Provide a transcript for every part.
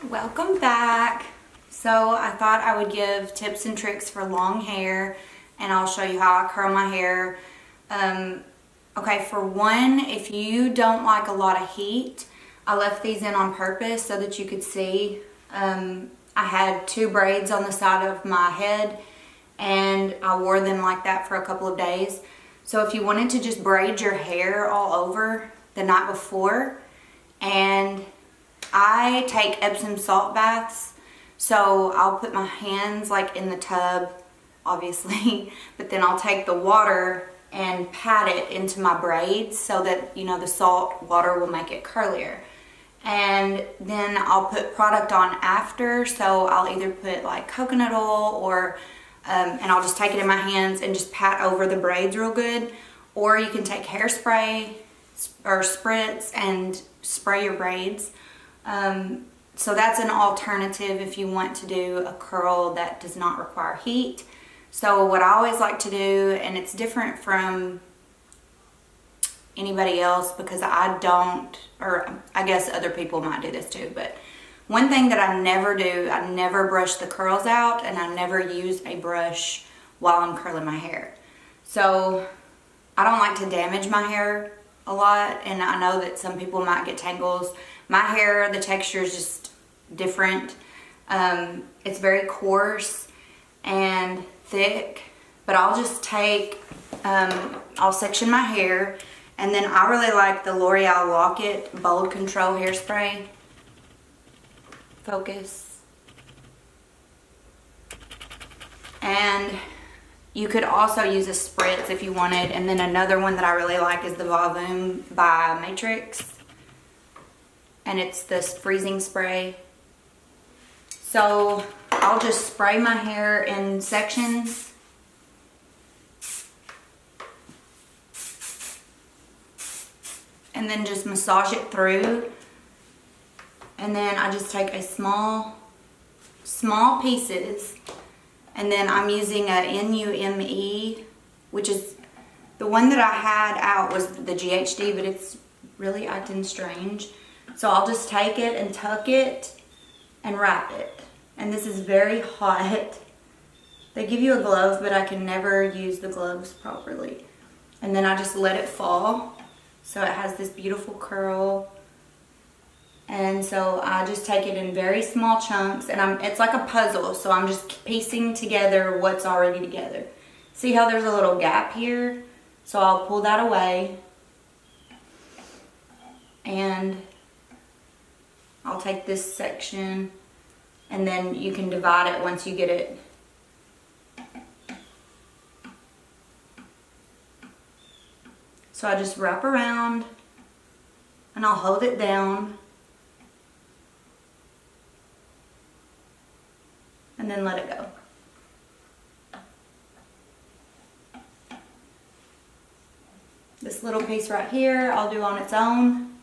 Welcome back. So I thought I would give tips and tricks for long hair, and I'll show you how I curl my hair. Okay, for one, if you don't like a lot of heat, I left these in on purpose so that you could see. I had two braids on the side of my head and I wore them like that for a couple of days. So if you wanted to just braid your hair all over the night before, and I take Epsom salt baths, so I'll put my hands like in the tub, obviously, but then I'll take the water and pat it into my braids so that, you know, the salt water will make it curlier. And then I'll put product on after, so I'll either put like coconut oil or, and I'll just take it in my hands and just pat over the braids real good. Or you can take hairspray or spritz and spray your braids. So that's an alternative if you want to do a curl that does not require heat. So what I always like to do, and it's different from anybody else because I don't, or I guess other people might do this too, but one thing that I never do, I never brush the curls out, and I never use a brush while I'm curling my hair. So I don't like to damage my hair a lot, and I know that some people might get tangles. My hair, the texture is just different. It's very coarse and thick, but I'll just take, I'll section my hair, and then I really like the Loreal Lock-It Bold Control Hairspray. Focus. And you could also use a spritz if you wanted, and then another one that I really like is the Volume by Matrix, and it's this freezing spray. So I'll just spray my hair in sections. And then just massage it through. And then I just take a small pieces. And then I'm using a Nume, which is the one that I had out was the GHD, but it's really acting strange. So I'll just take it and tuck it and wrap it. And this is very hot. They give you a glove, but I can never use the gloves properly. And then I just let it fall. So it has this beautiful curl. And so I just take it in very small chunks, and it's like a puzzle. So I'm just piecing together what's already together. See how there's a little gap here? So I'll pull that away. And I'll take this section, and then you can divide it once you get it. So I just wrap around, and I'll hold it down, and then let it go. This little piece right here, I'll do on its own.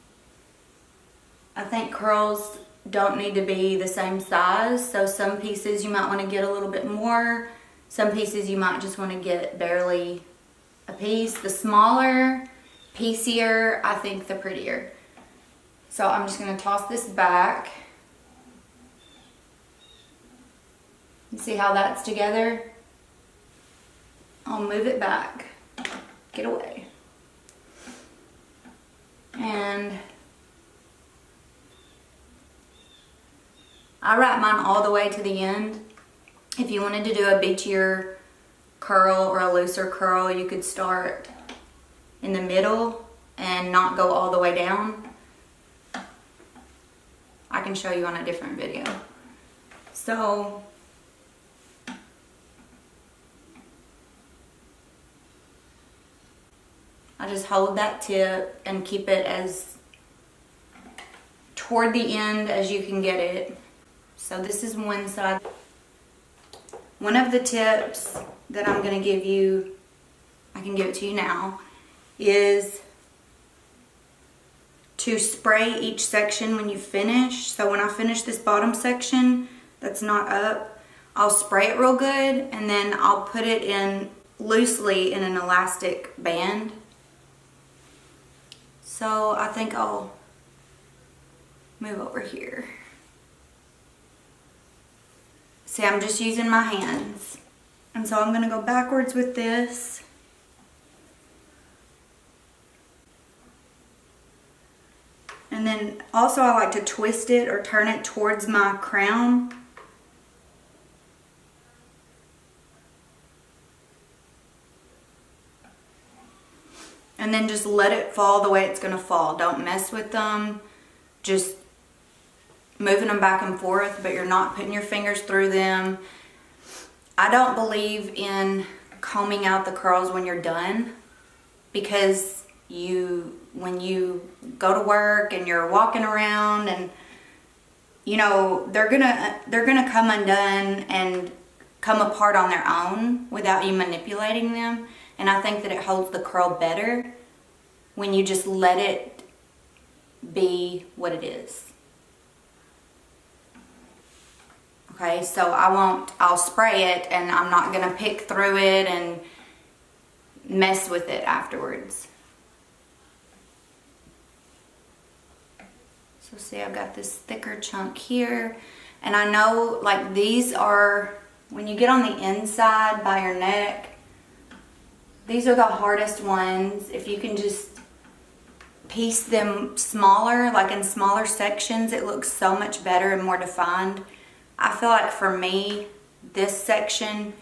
I think curls don't need to be the same size, so some pieces you might want to get a little bit more. Some pieces you might just want to get barely a piece. The smaller, piecier, I think the prettier. So I'm just going to toss this back. You see how that's together? I'll move it back. Get away. And I wrap mine all the way to the end. If you wanted to do a beachier curl or a looser curl, you could start in the middle and not go all the way down. I can show you on a different video. So I just hold that tip and keep it as toward the end as you can get it. So this is one side. One of the tips that I'm going to give you, I can give it to you now, is to spray each section when you finish. So when I finish this bottom section that's not up, I'll spray it real good, and then I'll put it in loosely in an elastic band. So I think I'll move over here. See, I'm just using my hands. And so I'm going to go backwards with this. And then also I like to twist it or turn it towards my crown. And then just let it fall the way it's going to fall. Don't mess with them. Just moving them back and forth, but you're not putting your fingers through them. I don't believe in combing out the curls when you're done, because when you go to work and you're walking around and you know they're gonna come undone and come apart on their own without you manipulating them. And I think that it holds the curl better when you just let it be what it is. Okay, so I'll spray it and I'm not gonna pick through it and mess with it afterwards. So see, I've got this thicker chunk here, and I know like these are, when you get on the inside by your neck, these are the hardest ones. If you can just piece them smaller, like in smaller sections, it looks so much better and more defined. I feel like for me, this section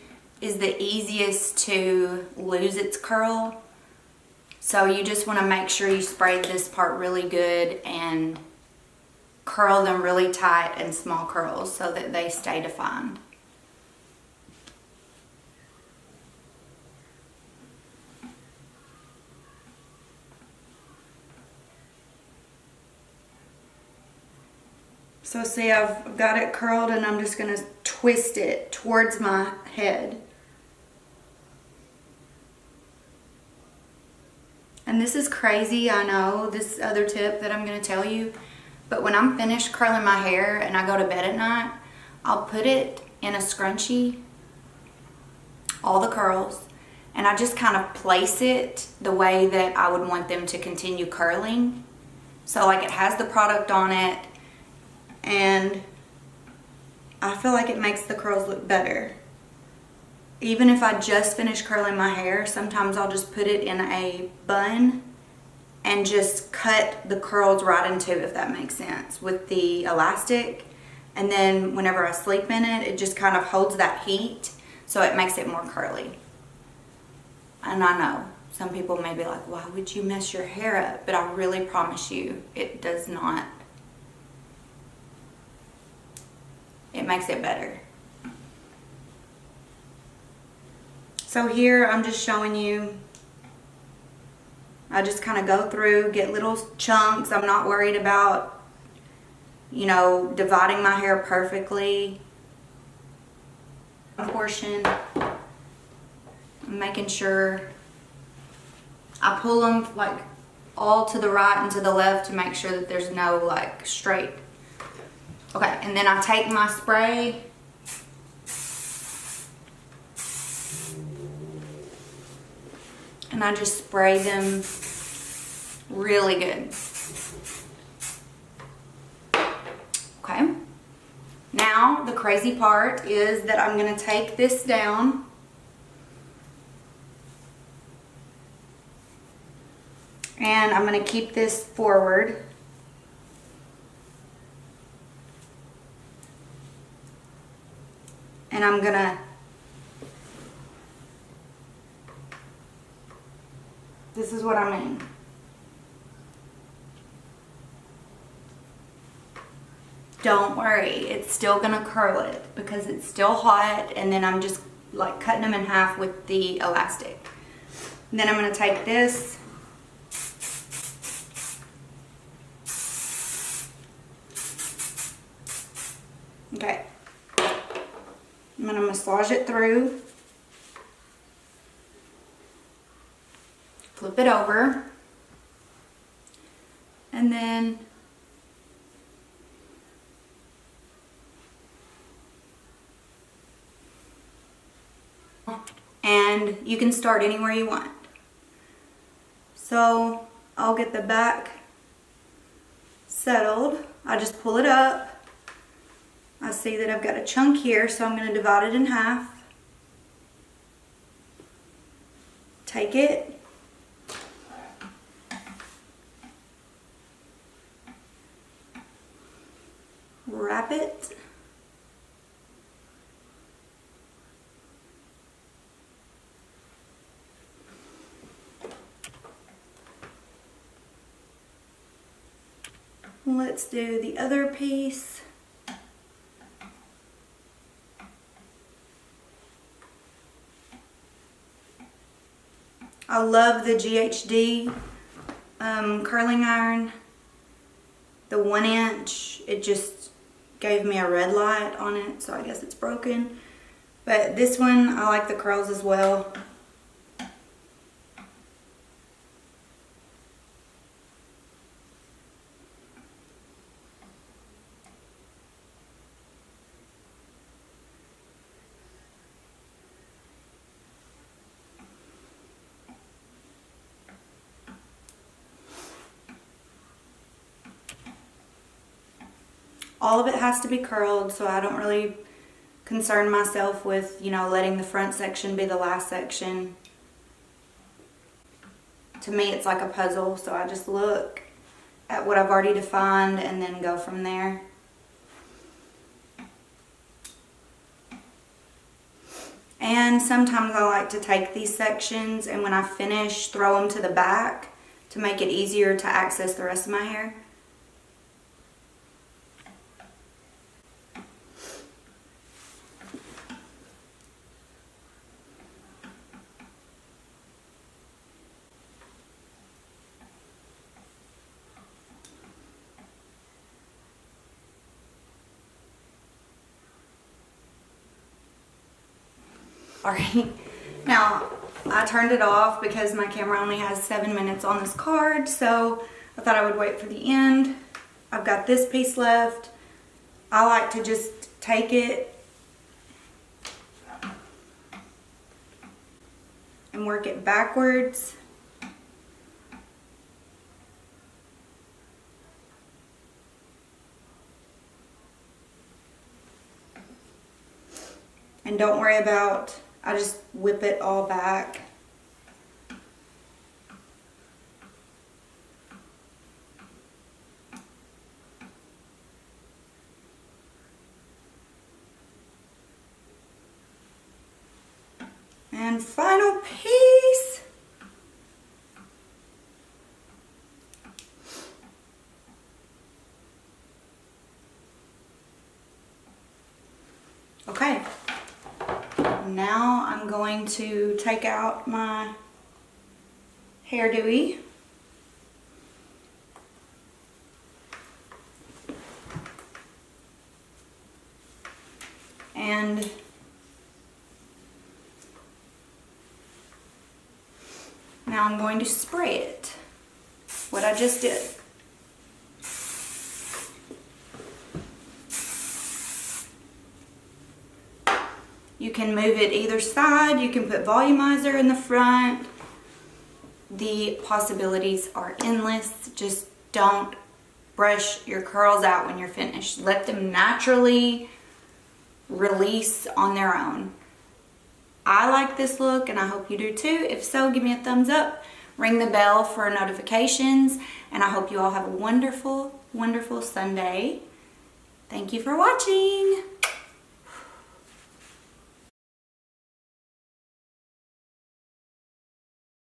is the easiest to lose its curl. So you just want to make sure you spray this part really good and curl them really tight and small curls so that they stay defined. So see, I've got it curled and I'm just going to twist it towards my head. And this is crazy, I know, this other tip that I'm going to tell you. But when I'm finished curling my hair and I go to bed at night, I'll put it in a scrunchie, all the curls, and I just kind of place it the way that I would want them to continue curling. So like it has the product on it, and I feel like it makes the curls look better. Even if I just finish curling my hair, sometimes I'll just put it in a bun and just cut the curls right into, if that makes sense, with the elastic. And then whenever I sleep in it, it just kind of holds that heat, so it makes it more curly. And I know some people may be like, why would you mess your hair up? But I really promise you, it does not. It makes it better. So here I'm just showing you, I just kind of go through, get little chunks. I'm not worried about, you know, dividing my hair perfectly. Portion, I'm making sure I pull them like all to the right and to the left to make sure that there's no like straight. Okay, and then I take my spray and I just spray them really good. Okay. Now, the crazy part is that I'm going to take this down and I'm going to keep this forward. And I'm going to, this is what I mean. Don't worry, it's still gonna curl it because it's still hot, and then I'm just like cutting them in half with the elastic. And then I'm gonna take this okay, I'm gonna massage it through, flip it over, and then and you can start anywhere you want. So I'll get the back settled. I just pull it up, I I see that I've got a chunk here, so I'm going to divide it in half. Take it. Wrap it. Let's do the other piece. I love the GHD curling iron. The 1 inch, it just gave me a red light on it, so I guess it's broken. But this one, I like the curls as well. All of it has to be curled, so I don't really concern myself with, you know, letting the front section be the last section. To me, it's like a puzzle, so I just look at what I've already defined and then go from there. And sometimes I like to take these sections and when I finish, throw them to the back to make it easier to access the rest of my hair. Alright, now I turned it off because my camera only has 7 minutes on this card, so I thought I would wait for the end. I've got this piece left. I like to just take it and work it backwards. And don't worry about, I just whip it all back. And final piece. Okay. Now I'm going to take out my hairdo-y. And now I'm going to spray it, what I just did. You can move it either side. You can put volumizer in the front. The possibilities are endless. Just don't brush your curls out when you're finished. Let them naturally release on their own. I like this look and I hope you do too. If so, give me a thumbs up. Ring the bell for notifications. And I hope you all have a wonderful, wonderful Sunday. Thank you for watching.